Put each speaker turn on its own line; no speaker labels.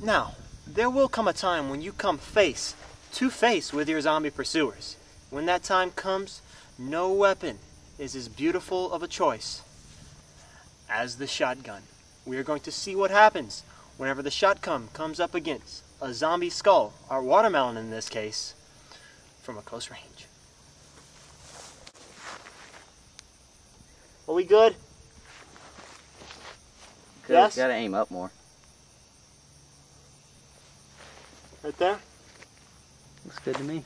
Now, there will come a time when you come face to face with your zombie pursuers. When that time comes, no weapon is as beautiful of a choice as the shotgun. We are going to see what happens whenever the shotgun comes up against a zombie skull, or watermelon in this case, from a close range. Are we good?
Good.
Yes?
Gotta aim up more.
Right there?
Looks good to me.